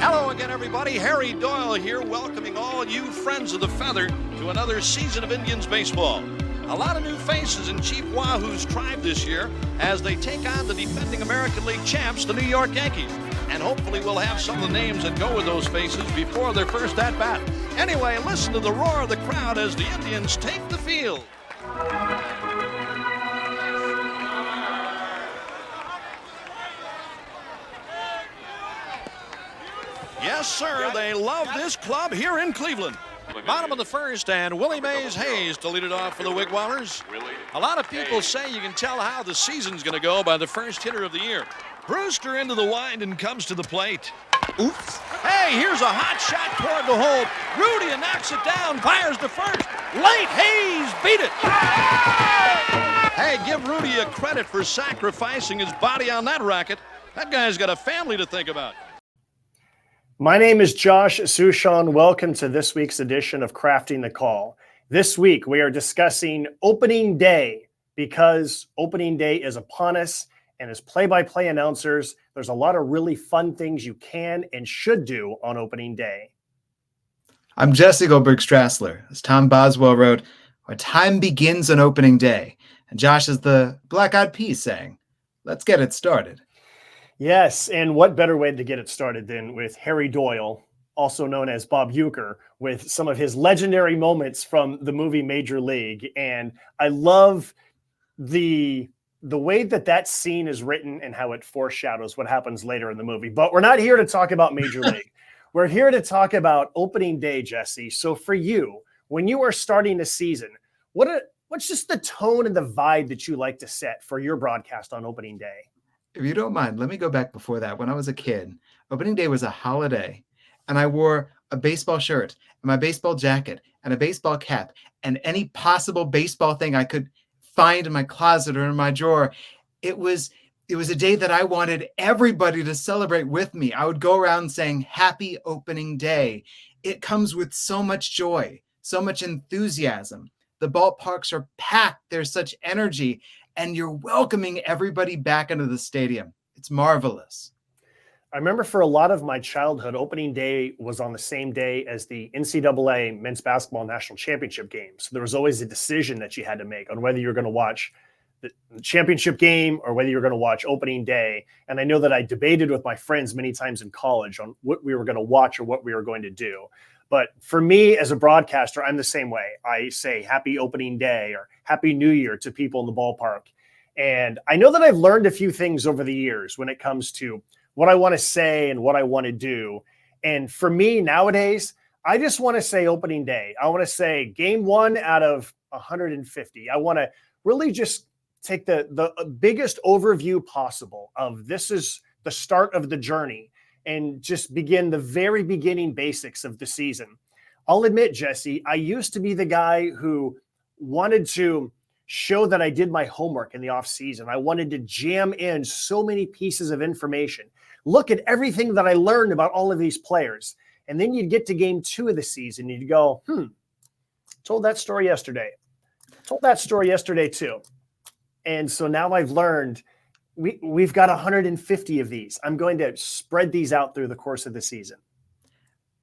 Hello again, everybody. Harry Doyle here, welcoming all you friends of the feather to another season of Indians baseball. A lot of new faces in Chief Wahoo's tribe this year as they take on the defending American League champs, the New York Yankees. And hopefully we'll have some of the names that go with those faces before their first at-bat. Anyway, listen to the roar of the crowd as the Indians take the field. Yes, sir, they love this club here in Cleveland. Bottom of the first, and Willie Mays Hayes to lead it off for the Wigwamers. A lot of people say you can tell how the season's going to go by the first hitter of the year. Brewster into the wind and comes to the plate. Oops. Hey, here's a hot shot toward the hole. Rudy knocks it down, fires to first. Late Hayes beat it. Hey, give Rudy a credit for sacrificing his body on that racket. That guy's got a family to think about. My name is Josh Suchon. Welcome to this week's edition of Crafting the Call. This week, we are discussing opening day because opening day is upon us. And as play-by-play announcers, there's a lot of really fun things you can and should do on opening day. I'm Jesse Goldberg-Strassler. As Tom Boswell wrote, "Our time begins on opening day." And Josh is the Black-Eyed Peas saying, "Let's get it started." Yes, and what better way to get it started than with Harry Doyle, also known as Bob Uecker, with some of his legendary moments from the movie Major League. And I love the way that scene is written and how it foreshadows what happens later in the movie. But we're not here to talk about Major League. We're here to talk about opening day, Jesse. So for you, when you are starting a season, what's just the tone and the vibe that you like to set for your broadcast on opening day? If you don't mind, let me go back before that. When I was a kid, opening day was a holiday, and I wore a baseball shirt and my baseball jacket and a baseball cap and any possible baseball thing I could find in my closet or in my drawer. It was a day that I wanted everybody to celebrate with me. I would go around saying, "Happy opening day." It comes with so much joy, so much enthusiasm. The ballparks are packed. There's such energy. And you're welcoming everybody back into the stadium. It's marvelous. I remember for a lot of my childhood, opening day was on the same day as the NCAA men's basketball national championship game. So there was always a decision that you had to make on whether you're going to watch the championship game or whether you're going to watch opening day. And I know that I debated with my friends many times in college on what we were going to watch or what we were going to do. But for me as a broadcaster, I'm the same way. I say happy opening day or happy new year to people in the ballpark. And I know that I've learned a few things over the years when it comes to what I want to say and what I want to do. And for me nowadays, I just want to say opening day. I want to say game 1 out of 150. I want to really just take the biggest overview possible of this is the start of the journey and just begin the very beginning basics of the season. I'll admit, Jesse, I used to be the guy who wanted to show that I did my homework in the off season. I wanted to jam in so many pieces of information, look at everything that I learned about all of these players. And then you'd get to game 2 of the season. You'd go, told that story yesterday. Told that story yesterday too. And so now I've learned we've got 150 of these. I'm going to spread these out through the course of the season.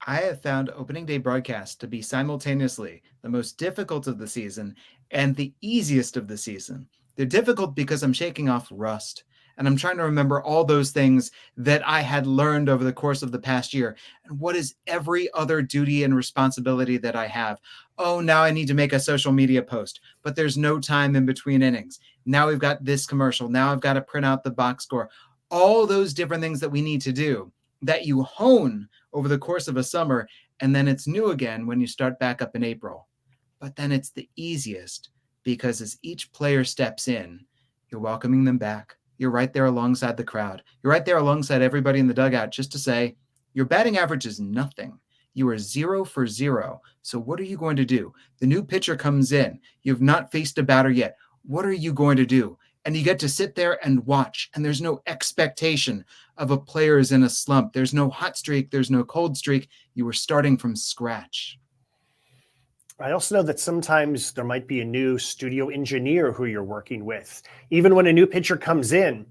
I have found opening day broadcasts to be simultaneously the most difficult of the season and the easiest of the season. They're difficult because I'm shaking off rust and I'm trying to remember all those things that I had learned over the course of the past year. And what is every other duty and responsibility that I have? Oh, now I need to make a social media post, but there's no time in between innings. Now we've got this commercial. Now I've got to print out the box score. All those different things that we need to do that you hone over the course of a summer, and then it's new again when you start back up in April. But then it's the easiest because as each player steps in, you're welcoming them back. You're right there alongside the crowd. You're right there alongside everybody in the dugout just to say, your batting average is nothing. You are 0 for 0. So what are you going to do? The new pitcher comes in. You've not faced a batter yet. What are you going to do? And you get to sit there and watch. And there's no expectation of a player is in a slump. There's no hot streak. There's no cold streak. You were starting from scratch. I also know that sometimes there might be a new studio engineer who you're working with. Even when a new pitcher comes in,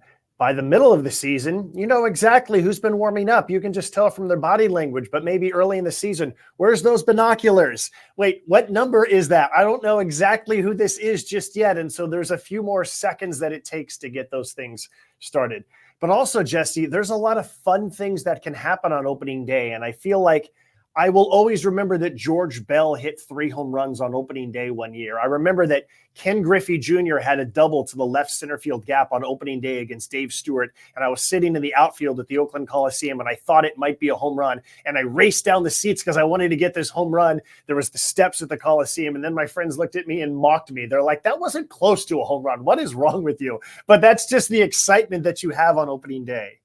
By the middle of the season, you know exactly who's been warming up. You can just tell from their body language, but maybe early in the season, where's those binoculars? Wait, what number is that? I don't know exactly who this is just yet. And so there's a few more seconds that it takes to get those things started. But also, Jesse, there's a lot of fun things that can happen on opening day. And I feel like I will always remember that George Bell hit 3 home runs on opening day one year. I remember that Ken Griffey Jr. had a double to the left center field gap on opening day against Dave Stewart. And I was sitting in the outfield at the Oakland Coliseum, and I thought it might be a home run. And I raced down the seats because I wanted to get this home run. There was the steps at the Coliseum. And then my friends looked at me and mocked me. They're like, that wasn't close to a home run. What is wrong with you? But that's just the excitement that you have on opening day.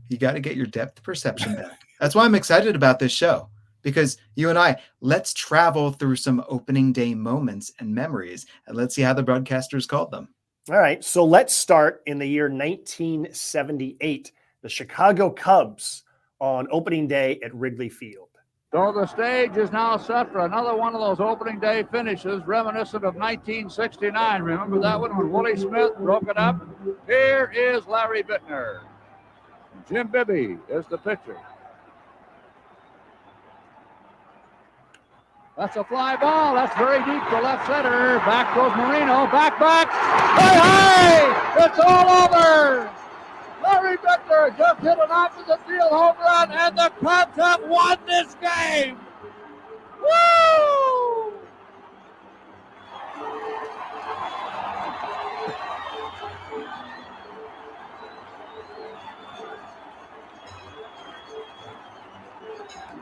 You got to get your depth perception back. That's why I'm excited about this show. Because you and I, let's travel through some opening day moments and memories, and let's see how the broadcasters called them. All right, so let's start in the year 1978. The Chicago Cubs on opening day at Wrigley Field. So the stage is now set for another one of those opening day finishes reminiscent of 1969. Remember that one when Willie Smith broke it up? Here is Larry Bittner. Jim Bibby is the pitcher. That's a fly ball. That's very deep to left center. Back goes Marino. Back. Hey! It's all over! Larry Bittner just hit an opposite field home run, and the Cubs have won this game! Woo!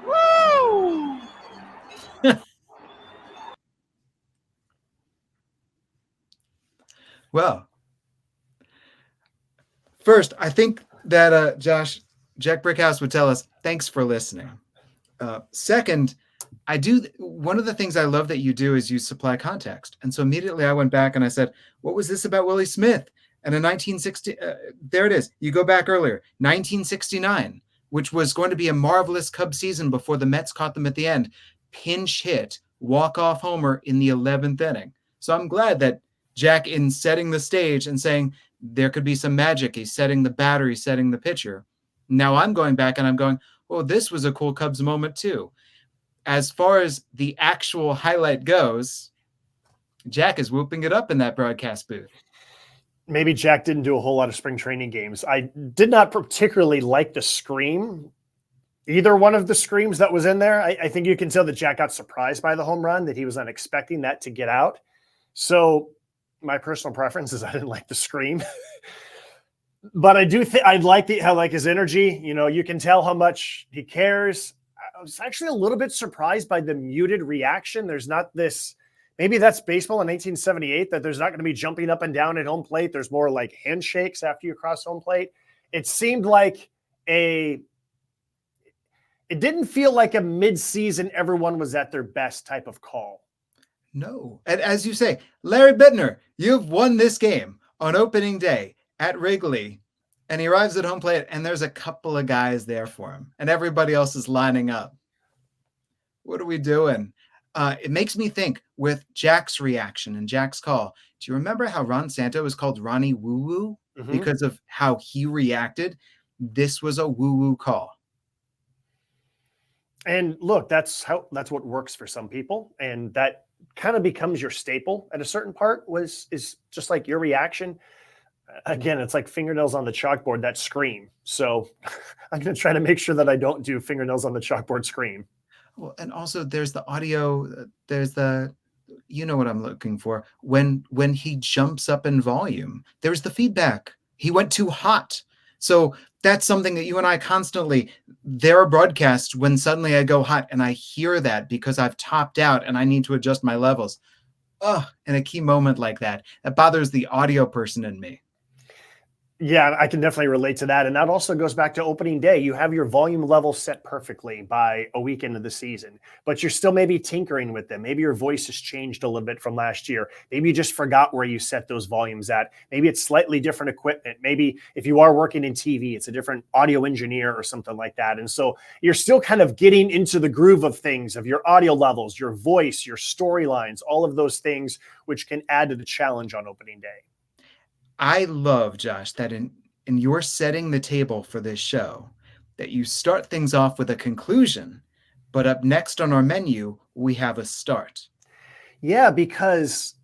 Woo! Well, first, I think that Jack Brickhouse would tell us, thanks for listening. Second, one of the things I love that you do is you supply context. And so immediately I went back and I said, what was this about Willie Smith? And in 1960, there it is. You go back earlier, 1969, which was going to be a marvelous Cubs season before the Mets caught them at the end. Pinch hit, walk-off homer in the 11th inning. So I'm glad that Jack, in setting the stage and saying there could be some magic, he's setting the batter, he's setting the pitcher. Now I'm going back and I'm going, oh, this was a cool Cubs moment too. As far as the actual highlight goes, Jack is whooping it up in that broadcast booth. Maybe Jack didn't do a whole lot of spring training games. I did not particularly like the scream. Either one of the screams that was in there. I think you can tell that Jack got surprised by the home run, that he was not expecting that to get out. So my personal preference is I didn't like the scream, but I do think I like how his energy, you can tell how much he cares. I was actually a little bit surprised by the muted reaction. There's not this, maybe that's baseball in 1978, that there's not going to be jumping up and down at home plate. There's more like handshakes after you cross home plate. It seemed like it didn't feel like a mid-season, everyone was at their best type of call. No. And as you say, Larry Bittner, you've won this game on opening day at Wrigley. And he arrives at home plate, and there's a couple of guys there for him. And everybody else is lining up. What are we doing? It makes me think with Jack's reaction and Jack's call. Do you remember how Ron Santo was called Ronnie Woo Woo? Mm-hmm. Because of how he reacted? This was a woo woo call. And look, that's what works for some people. And that kind of becomes your staple at a certain part is just like your reaction. Again, it's like fingernails on the chalkboard, that scream. So I'm going to try to make sure that I don't do fingernails on the chalkboard scream. Well, and also there's the audio, there's the, you know what I'm looking for. When he jumps up in volume, there's the feedback. He went too hot. So that's something that you and I constantly, there are broadcasts when suddenly I go hot and I hear that because I've topped out and I need to adjust my levels. In a key moment like that bothers the audio person in me. Yeah, I can definitely relate to that. And that also goes back to opening day. You have your volume level set perfectly by a week into the season, but you're still maybe tinkering with them. Maybe your voice has changed a little bit from last year. Maybe you just forgot where you set those volumes at. Maybe it's slightly different equipment. Maybe if you are working in TV, it's a different audio engineer or something like that. And so you're still kind of getting into the groove of things, of your audio levels, your voice, your storylines, all of those things, which can add to the challenge on opening day. I love, Josh, that and you're setting the table for this show, that you start things off with a conclusion, but up next on our menu, we have a start. Yeah, because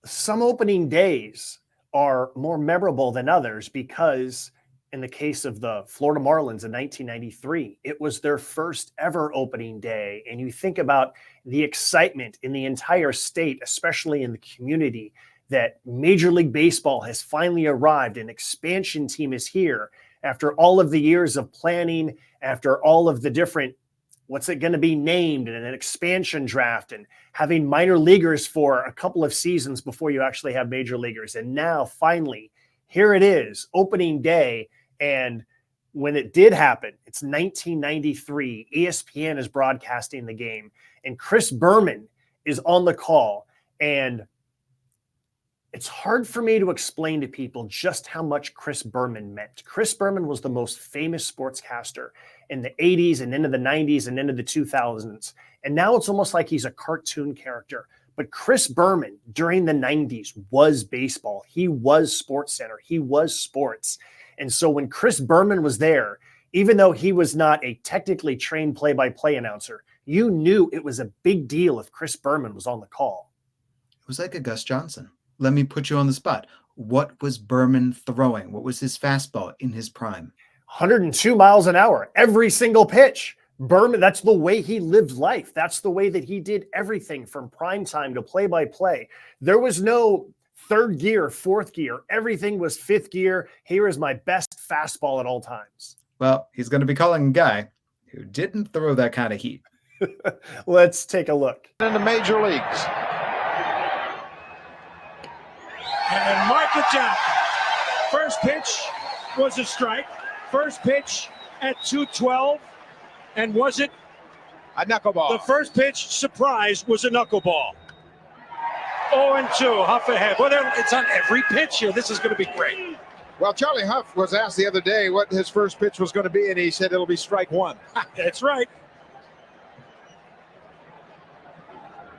some opening days are more memorable than others because in the case of the Florida Marlins in 1993, it was their first ever opening day. And you think about the excitement in the entire state, especially in the community, that Major League Baseball has finally arrived. An expansion team is here after all of the years of planning, after all of the different, what's it going to be named, and an expansion draft, and having minor leaguers for a couple of seasons before you actually have major leaguers. And now finally, here it is, opening day. And when it did happen, it's 1993. ESPN is broadcasting the game, and Chris Berman is on the call. And it's hard for me to explain to people just how much Chris Berman meant. Chris Berman was the most famous sportscaster in the 80s and into the 90s and into the 2000s. And now it's almost like he's a cartoon character. But Chris Berman during the 90s was baseball. He was SportsCenter. He was sports. And so when Chris Berman was there, even though he was not a technically trained play-by-play announcer, you knew it was a big deal if Chris Berman was on the call. It was like a Gus Johnson. Let me put you on the spot. What was Berman throwing? What was his fastball in his prime? 102 miles an hour, every single pitch. Berman, that's the way he lived life. That's the way that he did everything from prime time to play-by-play. There was no third gear, fourth gear. Everything was fifth gear. Here is my best fastball at all times. Well, he's going to be calling a guy who didn't throw that kind of heat. Let's take a look. In the major leagues. And then mark it down. First pitch was a strike. First pitch at 212. And was it? A knuckleball. The first pitch, surprise, was a knuckleball. 0-2, Huff ahead. Well, it's on every pitch here. This is going to be great. Well, Charlie Huff was asked the other day what his first pitch was going to be, and he said it'll be strike one. That's right.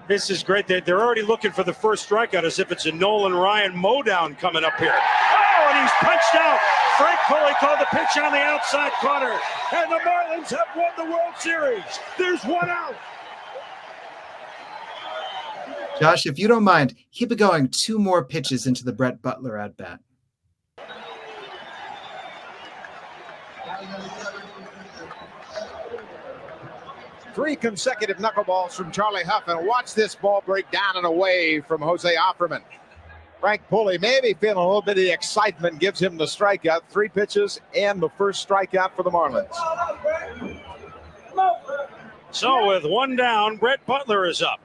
This is great. They're already looking for the first strikeout as if it's a Nolan Ryan mowdown coming up here. Oh, and he's punched out. Frank Pulley called the pitch on the outside corner. And the Marlins have won the World Series. There's one out. Josh, if you don't mind, keep it going. 2 more pitches into the Brett Butler at bat. Three consecutive knuckleballs from Charlie Huff, and watch this ball break down and away from Jose Offerman. Frank Pulley maybe feeling a little bit of the excitement, gives him the strikeout. 3 pitches and the first strikeout for the Marlins. So with one down, Brett Butler is up.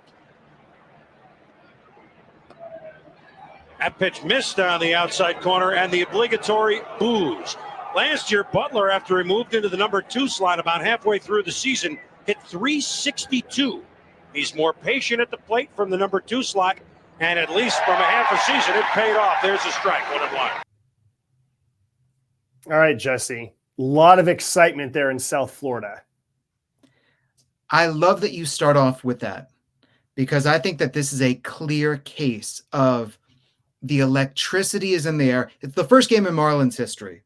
That pitch missed on the outside corner, and the obligatory boos. Last year, Butler, after he moved into the number 2 slot about halfway through the season, hit 362. He's more patient at the plate from the number 2 slot, and at least from a half a season, it paid off. There's a strike, 1-1. All right, Jesse. A lot of excitement there in South Florida. I love that you start off with that, because I think that this is a clear case of the electricity is in the air. It's the first game in Marlins history,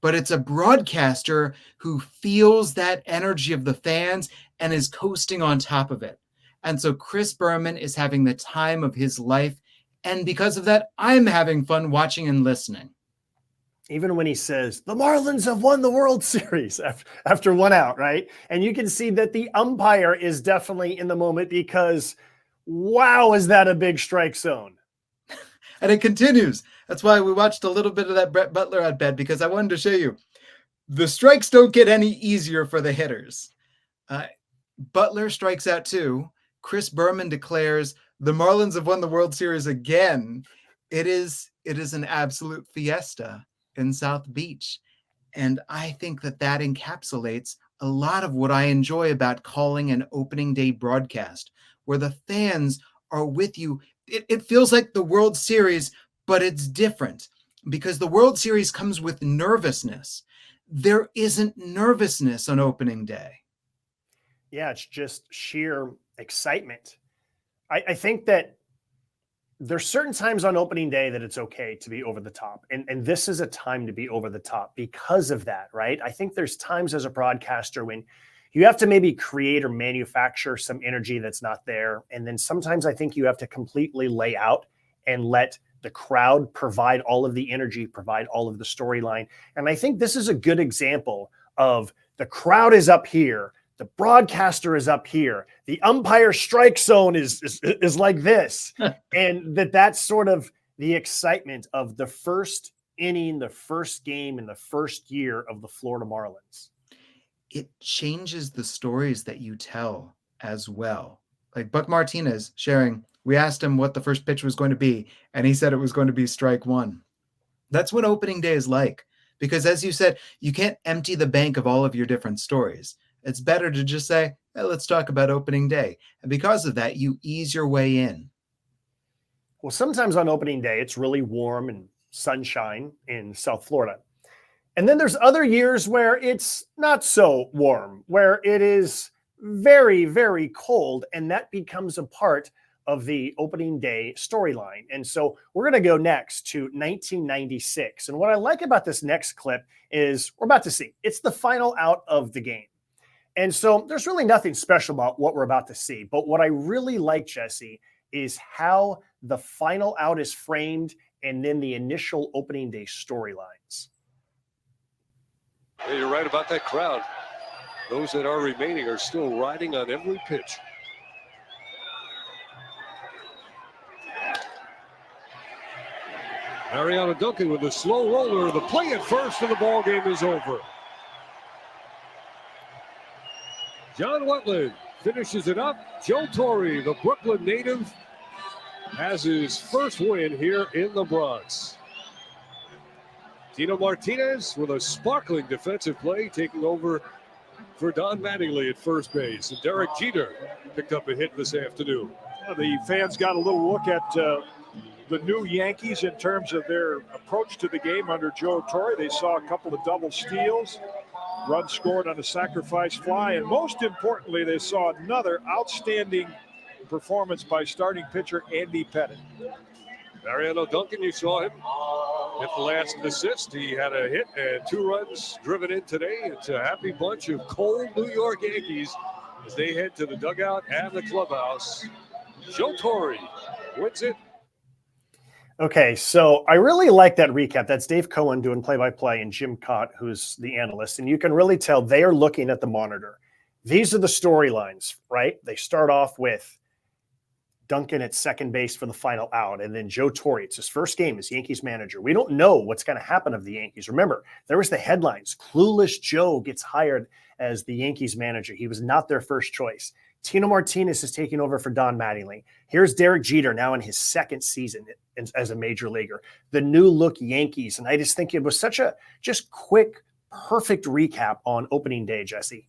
but it's a broadcaster who feels that energy of the fans and is coasting on top of it. And so Chris Berman is having the time of his life. And because of that, I'm having fun watching and listening. Even when he says, the Marlins have won the World Series after one out, right? And you can see that the umpire is definitely in the moment because, wow, is that a big strike zone? And it continues. That's why we watched a little bit of that Brett Butler at bat, because I wanted to show you the strikes don't get any easier for the hitters. Butler strikes out 2. Chris Berman declares the Marlins have won the World Series again. It is an absolute fiesta in South Beach. And I think that encapsulates a lot of what I enjoy about calling an opening day broadcast, where the fans are with you. It feels like the World Series, but it's different because the World Series comes with nervousness. There isn't nervousness on opening day. Yeah, it's just sheer excitement. I think that there's certain times on opening day that it's okay to be over the top. And this is a time to be over the top because of that, right? I think there's times as a broadcaster when you have to maybe create or manufacture some energy that's not there. And then sometimes I think you have to completely lay out and let the crowd provide all of the energy, provide all of the storyline. And I think this is a good example of the crowd is up here. The broadcaster is up here. The umpire strike zone is like this. And that's sort of the excitement of the first inning, the first game in the first year of the Florida Marlins. It changes the stories that you tell as well. Like Buck Martinez sharing, we asked him what the first pitch was going to be, and he said it was going to be strike one. That's what opening day is like. Because as you said, you can't empty the bank of all of your different stories. It's better to just say, hey, let's talk about opening day. And because of that, you ease your way in. Well, sometimes on opening day, it's really warm and sunshine in South Florida. And then there's other years where it's not so warm, where it is very, very cold. And that becomes a part of the opening day storyline. And so we're going to go next to 1996. And what I like about this next clip is we're about to see, it's the final out of the game. And so there's really nothing special about what we're about to see. But what I really like, Jesse, is how the final out is framed and then the initial opening day storylines. Yeah, you're right about that crowd. Those that are remaining are still riding on every pitch. Mariano Duncan with a slow roller. The play at first and the ball game is over. John Wetland finishes it up. Joe Torre, the Brooklyn native, has his first win here in the Bronx. Tino Martinez with a sparkling defensive play, taking over for Don Mattingly at first base. And Derek Jeter picked up a hit this afternoon. The fans got a little look at the new Yankees in terms of their approach to the game under Joe Torre. They saw a couple of double steals, runs scored on a sacrifice fly, and most importantly, they saw another outstanding performance by starting pitcher Andy Pettitte. Mariano Duncan, you saw him at the last assist. He had a hit and 2 runs driven in today. It's a happy bunch of cold New York Yankees as they head to the dugout and the clubhouse. Joe Torre wins it. Okay, so I really like that recap. That's Dave Cohen doing play-by-play and Jim Cott, who's the analyst. And you can really tell they are looking at the monitor. These are the storylines, right? They start off with Duncan at second base for the final out. And then Joe Torre, it's his first game as Yankees manager. We don't know what's going to happen of the Yankees. Remember, there was the headlines. Clueless Joe gets hired as the Yankees manager. He was not their first choice. Tino Martinez is taking over for Don Mattingly. Here's Derek Jeter now in his second season as a major leaguer. The new look Yankees. And I just think it was such a just quick, perfect recap on opening day, Jesse.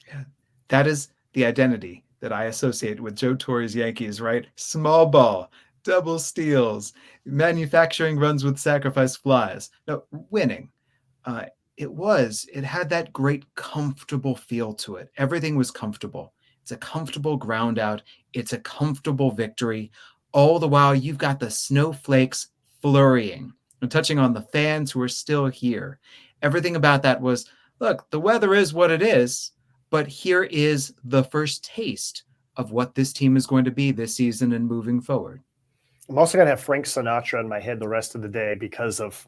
Yeah, that is the identity that I associate with Joe Torre's Yankees, right? Small ball, double steals, manufacturing runs with sacrifice flies. No, winning. It had that great comfortable feel to it. Everything was comfortable. It's a comfortable ground out. It's a comfortable victory. All the while, you've got the snowflakes flurrying and touching on the fans who are still here. Everything about that was, look, the weather is what it is, but here is the first taste of what this team is going to be this season and moving forward. I'm also going to have Frank Sinatra in my head the rest of the day because of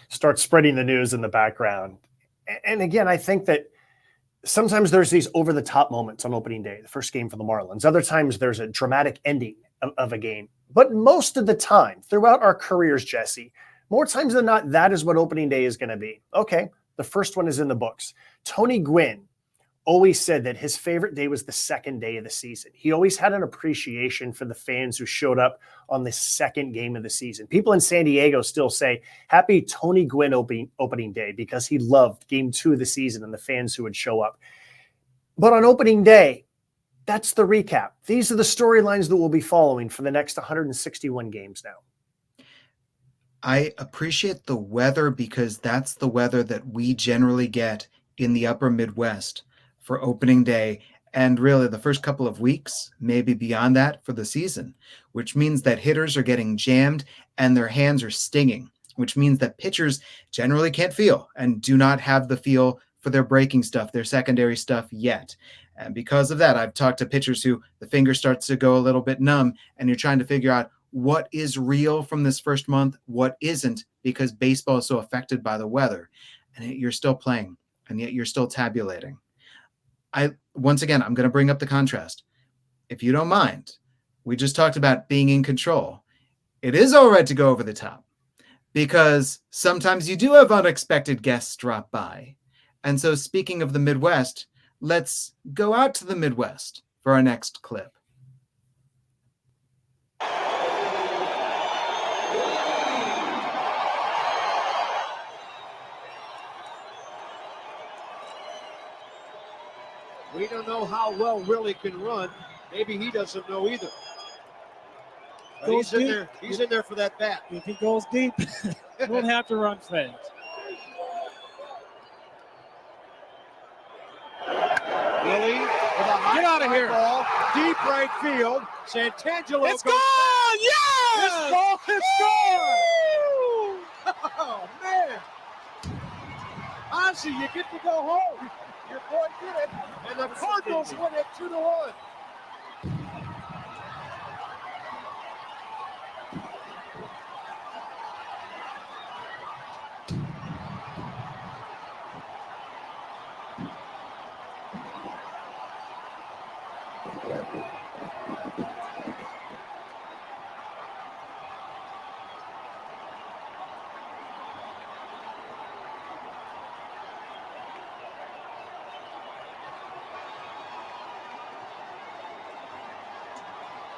start spreading the news in the background. And again, I think that sometimes there's these over-the-top moments on opening day, the first game for the Marlins. Other times there's a dramatic ending of a game. But most of the time, throughout our careers, Jesse, more times than not, that is what opening day is going to be. Okay, the first one is in the books. Tony Gwynn always said that his favorite day was the second day of the season. He always had an appreciation for the fans who showed up on the second game of the season. People in San Diego still say, happy Tony Gwynn opening day, because he loved game 2 of the season and the fans who would show up. But on opening day, that's the recap. These are the storylines that we'll be following for the next 161 games now. I appreciate the weather because that's the weather that we generally get in the upper Midwest for opening day. and really the first couple of weeks, maybe beyond that for the season, which means that hitters are getting jammed and their hands are stinging, which means that pitchers generally can't feel and do not have the feel for their breaking stuff, their secondary stuff yet. And because of that, I've talked to pitchers who the finger starts to go a little bit numb, and you're trying to figure out what is real from this first month, what isn't, because baseball is so affected by the weather. And yet you're still playing, and yet you're still tabulating. Once again, I'm going to bring up the contrast. If you don't mind, we just talked about being in control. It is all right to go over the top, because sometimes you do have unexpected guests drop by. And so speaking of the Midwest, let's go out to the Midwest for our next clip. We don't know how well Willie can run. Maybe he doesn't know either. But he's in there. He's in there for that bat. If he goes deep, we'll have to run fast. Willie with a high Get out of here. ball, deep right field. Santangelo. It's gone! Yeah! This ball is gone! Oh, man. Ozzie, you get to go home. Your boy did it, and the Cardinals win it 2-1.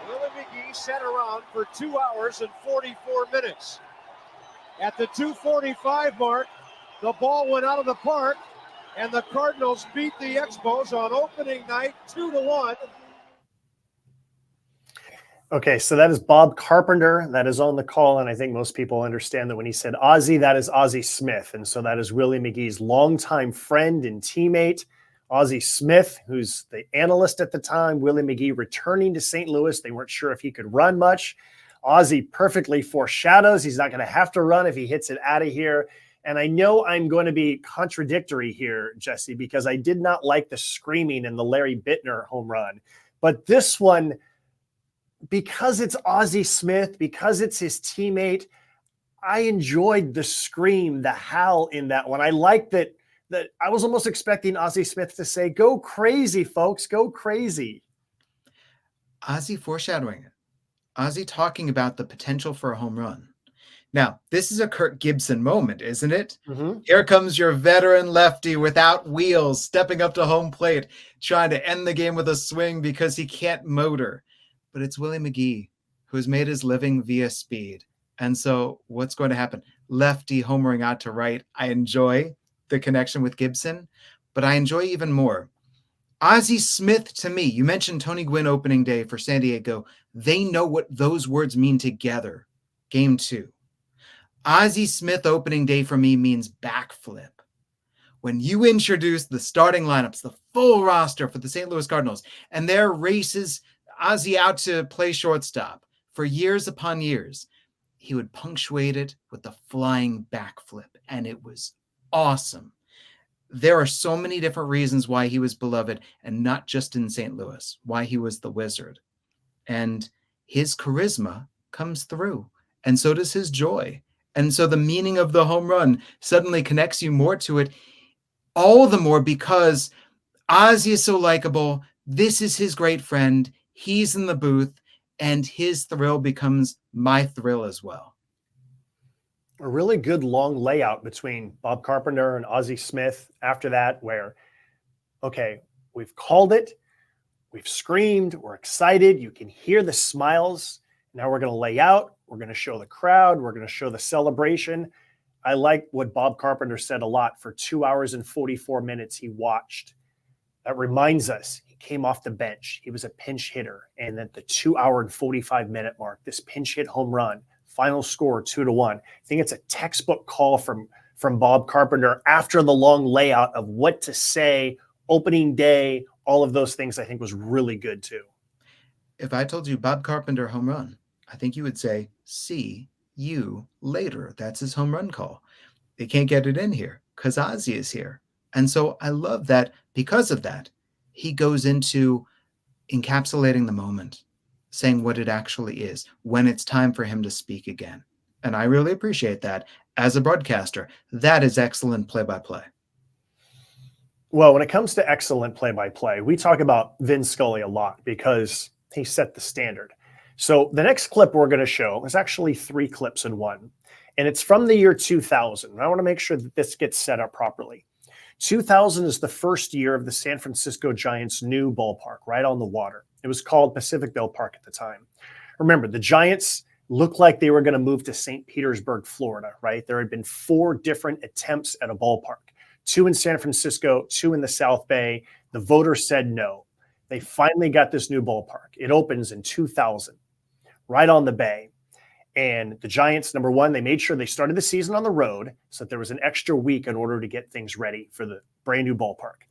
Willie McGee sat around for 2 hours and 44 minutes. At the 2:45 mark, the ball went out of the park, and the Cardinals beat the Expos on opening night 2-1. Okay, so that is Bob Carpenter that is on the call, and I think most people understand that when he said Ozzie, that is Ozzie Smith, and so that is Willie McGee's longtime friend and teammate, Ozzie Smith, who's the analyst at the time. Willie McGee returning to St. Louis. They weren't sure if he could run much. Ozzie perfectly foreshadows he's not going to have to run if he hits it out of here. And I know I'm going to be contradictory here, Jesse, because I did not like the screaming in the Larry Bittner home run. But this one, because it's Ozzie Smith, because it's his teammate, I enjoyed the scream, the howl in that one. I liked that I was almost expecting Ozzie Smith to say, "Go crazy, folks, go crazy." Ozzie foreshadowing it. Ozzie talking about the potential for a home run. Now, this is a Kirk Gibson moment, isn't it? Mm-hmm. Here comes your veteran lefty without wheels, stepping up to home plate, trying to end the game with a swing because he can't motor. But it's Willie McGee, who's made his living via speed. And so what's going to happen? Lefty homering out to right. I enjoy the connection with Gibson, but I enjoy even more Ozzie Smith. To me, you mentioned Tony Gwynn opening day for San Diego. They know what those words mean together. Game 2. Ozzie Smith opening day for me means backflip. When you introduce the starting lineups, the full roster for the St. Louis Cardinals, and their races Ozzie out to play shortstop for years upon years, he would punctuate it with the flying backflip, and it was awesome. There are so many different reasons why he was beloved, and not just in St. Louis, why he was the wizard. And his charisma comes through, and so does his joy. And so the meaning of the home run suddenly connects you more to it, all the more because Ozzie is so likable. This is his great friend. He's in the booth, and his thrill becomes my thrill as well. A really good long layout between Bob Carpenter and Ozzie Smith after that, where, okay, we've called it, we've screamed, we're excited, you can hear the smiles. Now we're going to lay out, we're going to show the crowd, we're going to show the celebration. I like what Bob Carpenter said a lot. For 2 hours and 44 minutes he watched. That reminds us, he came off the bench, he was a pinch hitter, and at the 2 hour and 45 minute mark, this pinch hit home run, final score 2-1. I think it's a textbook call from Bob Carpenter after the long layout of what to say opening day all of those things I think was really good too. If I told you Bob Carpenter home run, I think you would say, see you later. That's his home run call. They can't get it in here because Ozzy is here. And so I love that because of that, he goes into encapsulating the moment, saying what it actually is when it's time for him to speak again. And I really appreciate that as a broadcaster. That is excellent play-by-play. Well, when it comes to excellent play-by-play, we talk about Vin Scully a lot because he set the standard. So the next clip we're going to show is actually 3 clips in one, and it's from the year 2000. And I want to make sure that this gets set up properly. 2000 is the first year of the San Francisco Giants' new ballpark right on the water. It was called Pacific Bell Park at the time. Remember, the Giants looked like they were going to move to St. Petersburg, Florida, right? There had been 4 different attempts at a ballpark, 2 in San Francisco, 2 in the South Bay. The voters said no. They finally got this new ballpark. It opens in 2000, right on the bay. And the Giants, number one, they made sure they started the season on the road so that there was an extra week in order to get things ready for the brand new ballpark.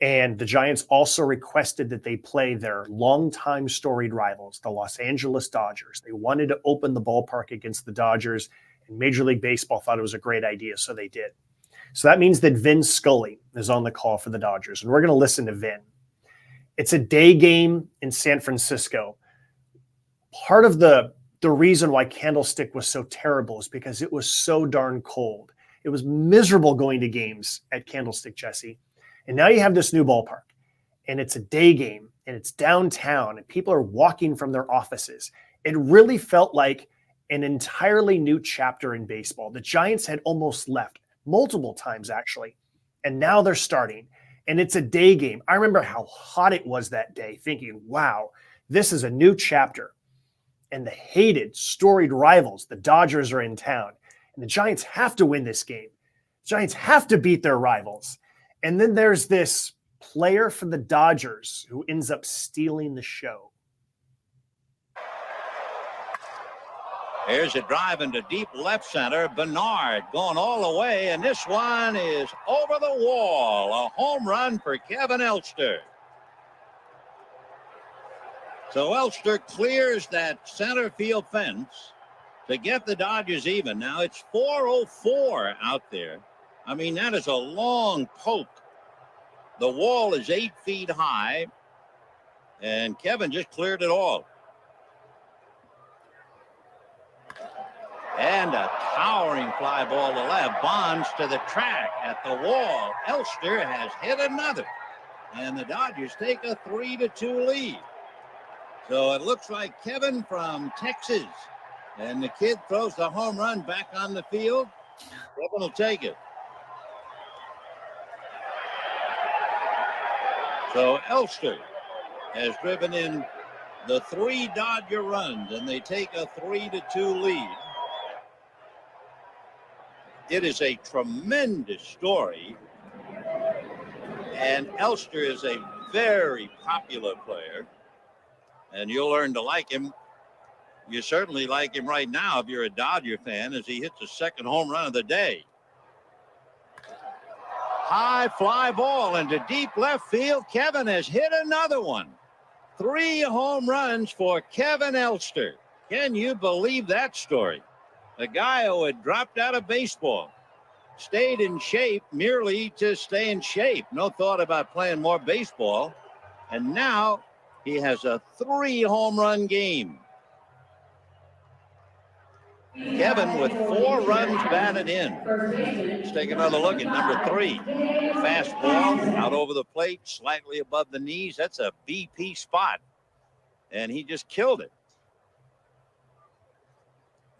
And the Giants also requested that they play their longtime storied rivals, the Los Angeles Dodgers. They wanted to open the ballpark against the Dodgers, and Major League Baseball thought it was a great idea, so they did. So that means that Vin Scully is on the call for the Dodgers, and we're going to listen to Vin. It's a day game in San Francisco. Part of the reason why Candlestick was so terrible is because it was so darn cold. It was miserable going to games at Candlestick, Jesse. And now you have this new ballpark, and it's a day game, and it's downtown, and people are walking from their offices. It really felt like an entirely new chapter in baseball. The Giants had almost left multiple times, actually, and now they're starting, and it's a day game. I remember how hot it was that day, thinking, wow, this is a new chapter. And the hated, storied rivals, the Dodgers, are in town. And the Giants have to win this game. The Giants have to beat their rivals. And then there's this player for the Dodgers who ends up stealing the show. Here's a drive into deep left center. Bernard going all the way, and this one is over the wall. A home run for Kevin Elster. So Elster clears that center field fence to get the Dodgers even. Now it's 4:04 out there. I mean, that is a long poke. The wall is 8 feet high, and Kevin just cleared it all. And a towering fly ball to left. Bonds to the track at the wall. Elster has hit another, and the Dodgers take a 3-2 lead. So it looks like Kevin from Texas, and the kid throws the home run back on the field. Kevin will take it. So Elster has driven in the 3 Dodger runs, and they take a 3-2 lead. It is a tremendous story, and Elster is a very popular player. And you'll learn to like him. You certainly like him right now if you're a Dodger fan, as he hits the second home run of the day. High fly ball into deep left field. Kevin has hit another one. 3 home runs for Kevin Elster. Can you believe that story? The guy who had dropped out of baseball, stayed in shape merely to stay in shape. No thought about playing more baseball. And now he has a 3 home run game. Kevin with 4 runs batted in. Let's take another look at number 3. Fastball out over the plate, slightly above the knees. That's a BP spot. And he just killed it.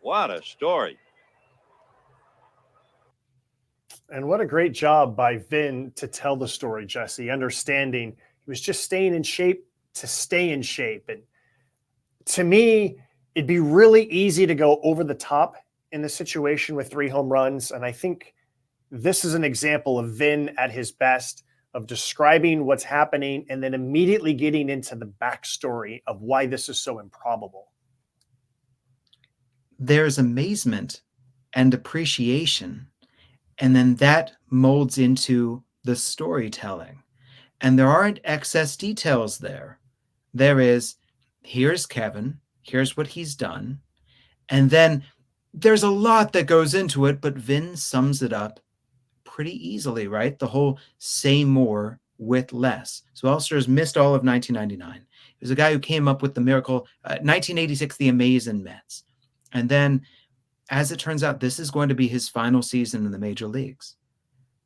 What a story. And what a great job by Vin to tell the story, Jesse, understanding he was just staying in shape to stay in shape. And to me, it'd be really easy to go over the top in the situation with 3 home runs. And I think this is an example of Vin at his best, of describing what's happening and then immediately getting into the backstory of why this is so improbable. There's amazement and appreciation, and then that molds into the storytelling. And there aren't excess details there. There is, here's Kevin, here's what he's done. And then there's a lot that goes into it, but Vin sums it up pretty easily, right? The whole say more with less. So Elster's missed all of 1999. He was a guy who came up with the miracle, 1986, the Amazing Mets. And then, as it turns out, this is going to be his final season in the major leagues.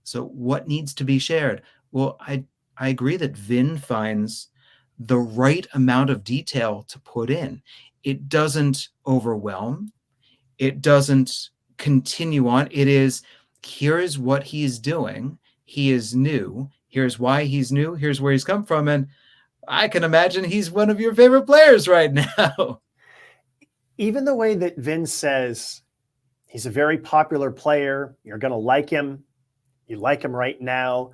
So what needs to be shared? Well, I agree that Vin finds the right amount of detail to put in. It doesn't overwhelm. It doesn't continue on. It is, here is what he's doing. He is new. Here's why he's new. Here's where he's come from. And I can imagine he's one of your favorite players right now. Even the way that Vin says he's a very popular player, you're going to like him. You like him right now.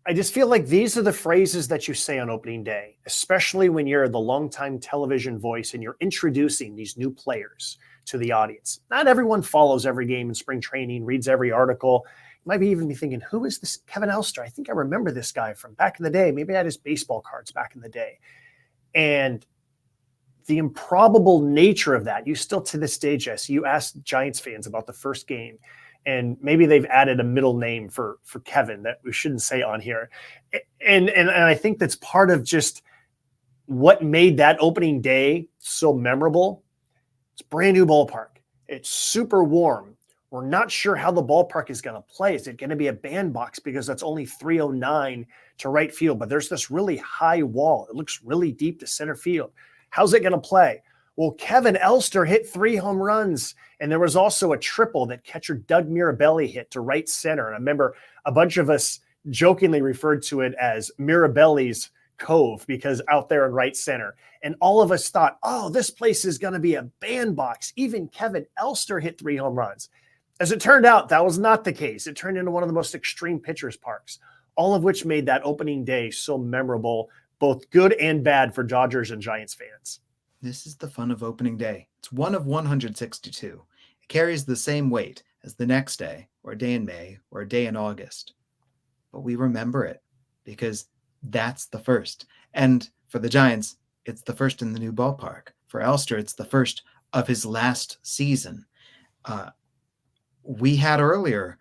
I just feel like these are the phrases that you say on opening day, especially when you're the longtime television voice and you're introducing these new players to the audience. Not everyone follows every game in spring training, reads every article. You might even be thinking, who is this Kevin Elster? I think I remember this guy from back in the day. Maybe I had his baseball cards back in the day. And the improbable nature of that, you still to this day, Jesse, you ask Giants fans about the first game, and maybe they've added a middle name for Kevin that we shouldn't say on here. And I think that's part of just what made that opening day so memorable. It's a brand new ballpark. It's super warm. We're not sure how the ballpark is going to play. Is it going to be a bandbox because that's only 309 to right field, but there's this really high wall. It looks really deep to center field. How's it going to play? Well, Kevin Elster hit 3 home runs, and there was also a triple that catcher Doug Mirabelli hit to right center. And I remember a bunch of us jokingly referred to it as Mirabelli's Cove because out there in right center. And all of us thought, oh, this place is going to be a bandbox. Even Kevin Elster hit 3 home runs. As it turned out, that was not the case. It turned into one of the most extreme pitchers parks, all of which made that opening day so memorable, both good and bad for Dodgers and Giants fans. This is the fun of opening day. It's one of 162. It carries the same weight as the next day, or a day in May, or a day in August. But we remember it because that's the first. And for the Giants, it's the first in the new ballpark. For Elster, it's the first of his last season. We had earlier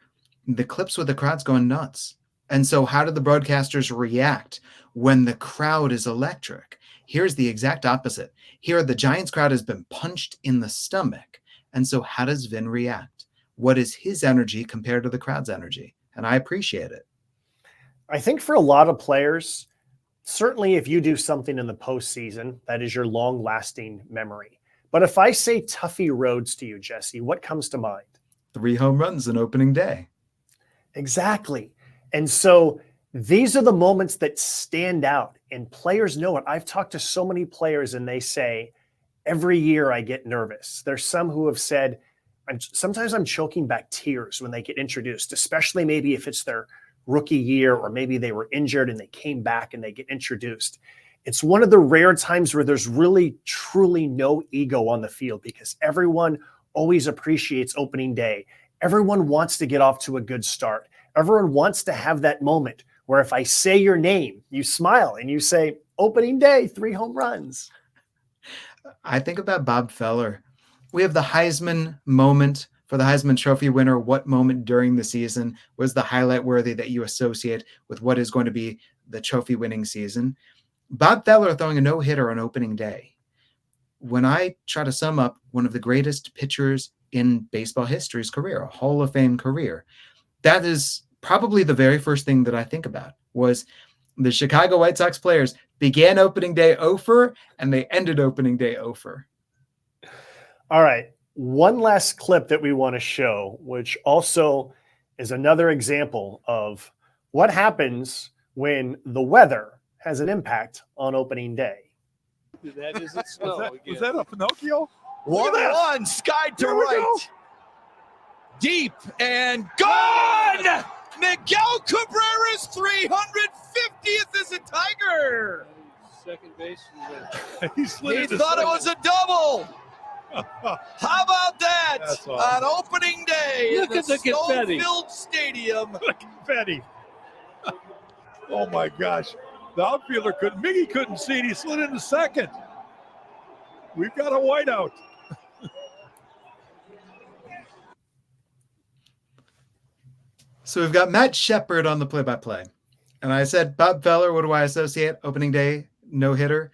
the clips with the crowds going nuts. And so how do the broadcasters react when the crowd is electric? Here's the exact opposite. Here, the Giants crowd has been punched in the stomach. And so how does Vin react? What is his energy compared to the crowd's energy? And I appreciate it. I think for a lot of players, certainly if you do something in the postseason, that is your long-lasting memory. But if I say Tuffy Rhodes to you, Jesse, what comes to mind? 3 home runs in opening day. Exactly. And so these are the moments that stand out, and players know it. I've talked to so many players, and they say, every year I get nervous. There's some who have said, sometimes I'm choking back tears when they get introduced, especially maybe if it's their rookie year, or maybe they were injured and they came back and they get introduced. It's one of the rare times where there's really, truly no ego on the field because everyone always appreciates opening day. Everyone wants to get off to a good start. Everyone wants to have that moment where if I say your name, you smile and you say, opening day, 3 home runs. I think about Bob Feller. We have the Heisman moment for the Heisman Trophy winner. What moment during the season was the highlight worthy that you associate with what is going to be the trophy winning season? Bob Feller throwing a no-hitter on opening day. When I try to sum up one of the greatest pitchers in baseball history's career, a Hall of Fame career, that is probably the very first thing that I think about was the Chicago White Sox players began opening day 0-for, and they ended opening day 0-for. All right. One last clip that we want to show, which also is another example of what happens when the weather has an impact on opening day. That isn't snow. Was that a Pinocchio? 1-1, skied to right. Deep and gone! Miguel Cabrera's 350th is a Tiger. Second base. He thought it was a double. How about that? That's awesome. On opening day Look in at the the confetti. snow-filled stadium. Confetti. Oh my gosh. The outfielder Miggy couldn't see it. He slid into second. We've got a whiteout. So we've got Matt Shepard on the play-by-play. And I said, Bob Feller, what do I associate? Opening day, no-hitter.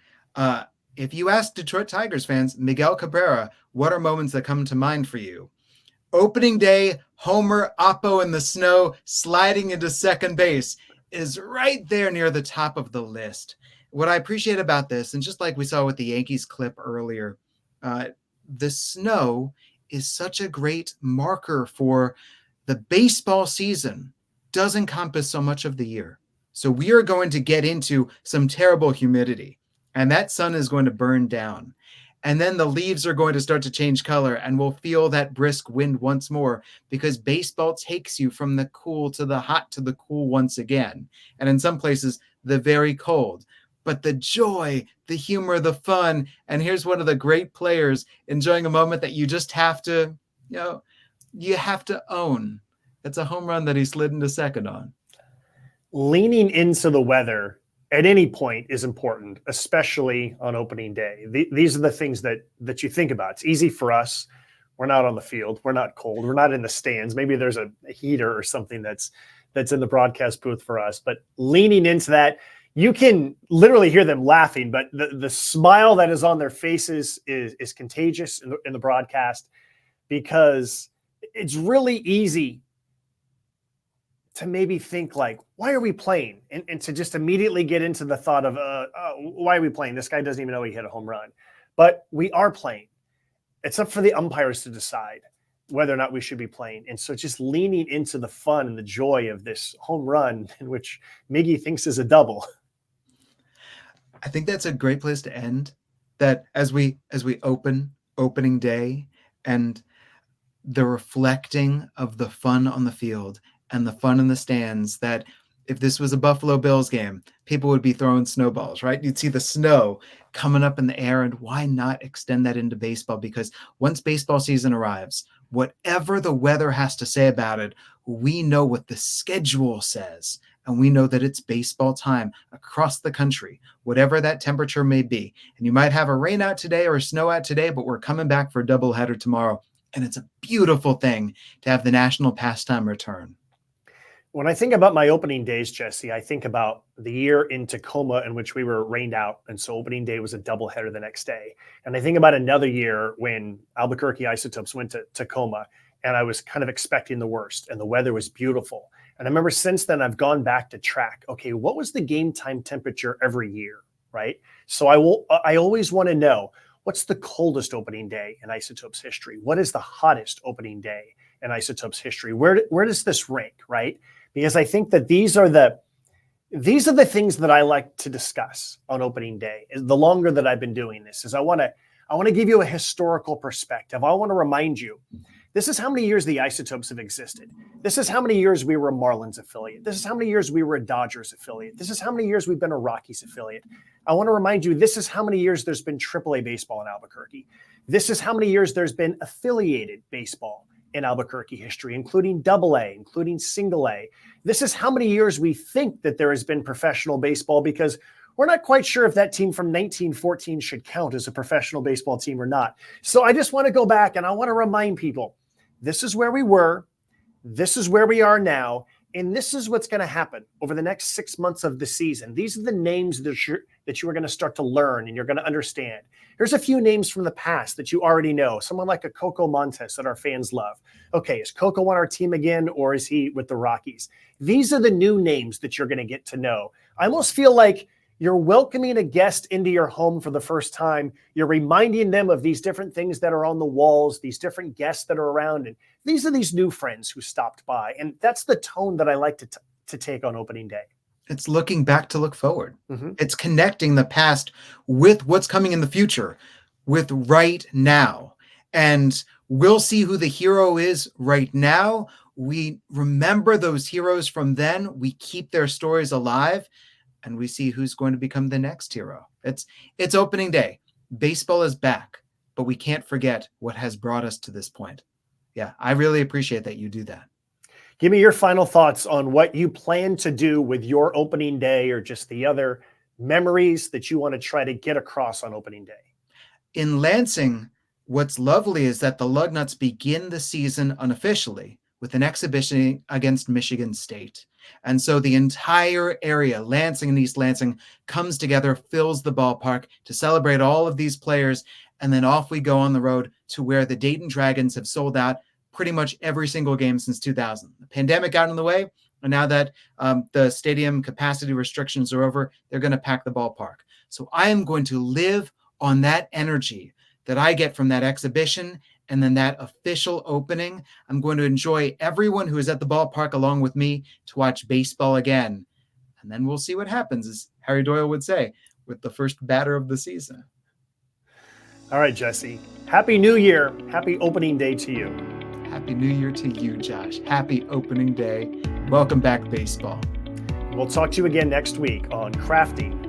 If you ask Detroit Tigers fans, Miguel Cabrera, what are moments that come to mind for you? Opening day, homer, Oppo in the snow, sliding into second base is right there near the top of the list. What I appreciate about this, and just like we saw with the Yankees clip earlier, the snow is such a great marker for the baseball season does encompass so much of the year. So we are going to get into some terrible humidity, and that sun is going to burn down. And then the leaves are going to start to change color, and we'll feel that brisk wind once more, because baseball takes you from the cool to the hot to the cool once again. And in some places, the very cold. But the joy, the humor, the fun, and here's one of the great players enjoying a moment that you just have to, you have to own. It's a home run that he slid into second on. Leaning into the weather at any point is important, especially on opening day. These are the things that you think about. It's easy for us. We're not on the field. We're not cold. We're not in the stands. Maybe there's a heater or something that's in the broadcast booth for us. But leaning into that, you can literally hear them laughing, but the smile that is on their faces is contagious in the broadcast, because it's really easy to maybe think like, why are we playing? And to just immediately get into the thought of, why are we playing? This guy doesn't even know he hit a home run. But we are playing. It's up for the umpires to decide whether or not we should be playing. And so just leaning into the fun and the joy of this home run, in which Miggy thinks is a double. I think that's a great place to end. That as we opening day, and the reflecting of the fun on the field and the fun in the stands, that if this was a Buffalo Bills game, people would be throwing snowballs, right? You'd see the snow coming up in the air, and why not extend that into baseball? Because once baseball season arrives, whatever the weather has to say about it, we know what the schedule says, and we know that it's baseball time across the country, whatever that temperature may be. And you might have a rain out today or a snow out today, but we're coming back for a doubleheader tomorrow. And it's a beautiful thing to have the national pastime return. When I think about my opening days, Jesse, I think about the year in Tacoma in which we were rained out. And so opening day was a doubleheader the next day. And I think about another year when Albuquerque Isotopes went to Tacoma, and I was kind of expecting the worst, and the weather was beautiful. And I remember since then, I've gone back to track, okay, what was the game time temperature every year, right? So I always want to know, what's the coldest opening day in Isotopes history? What is the hottest opening day in Isotopes history? Where does this rank, right? Because I think that these are the things that I like to discuss on opening day. The longer that I've been doing this, is I want to give you a historical perspective. I want to remind you, this is how many years the Isotopes have existed. This is how many years we were a Marlins affiliate. This is how many years we were a Dodgers affiliate. This is how many years we've been a Rockies affiliate. I want to remind you, this is how many years there's been AAA baseball in Albuquerque. This is how many years there's been affiliated baseball in Albuquerque history, including AA, including single A. This is how many years we think that there has been professional baseball, because we're not quite sure if that team from 1914 should count as a professional baseball team or not. So I just want to go back, and I want to remind people, this is where we were, this is where we are now, and this is what's going to happen over the next 6 months of the season. These are the names that you are going to start to learn and you're going to understand. Here's a few names from the past that you already know. Someone like a Coco Montes that our fans love. Okay, is Coco on our team again, or is he with the Rockies? These are the new names that you're going to get to know. I almost feel like you're welcoming a guest into your home for the first time. You're reminding them of these different things that are on the walls, these different guests that are around. And these are these new friends who stopped by. And that's the tone that I like to take on opening day. It's looking back to look forward. Mm-hmm. It's connecting the past with what's coming in the future, with right now. And we'll see who the hero is right now. We remember those heroes from then. We keep their stories alive, and we see who's going to become the next hero. It's opening day. Baseball is back, but we can't forget what has brought us to this point. Yeah, I really appreciate that you do that. Give me your final thoughts on what you plan to do with your opening day, or just the other memories that you want to try to get across on opening day? In Lansing, what's lovely is that the Lugnuts begin the season unofficially with an exhibition against Michigan State. And so the entire area, Lansing and East Lansing, comes together, fills the ballpark to celebrate all of these players. And then off we go on the road to where the Dayton Dragons have sold out pretty much every single game since 2000. The pandemic got in the way. And now that the stadium capacity restrictions are over, they're going to pack the ballpark. So I am going to live on that energy that I get from that exhibition and then that official opening. I'm going to enjoy everyone who is at the ballpark along with me to watch baseball again. And then we'll see what happens, as Harry Doyle would say, with the first batter of the season. All right, Jesse. Happy New Year. Happy opening day to you. Happy New Year to you, Josh. Happy opening day. Welcome back, baseball. We'll talk to you again next week on Crafting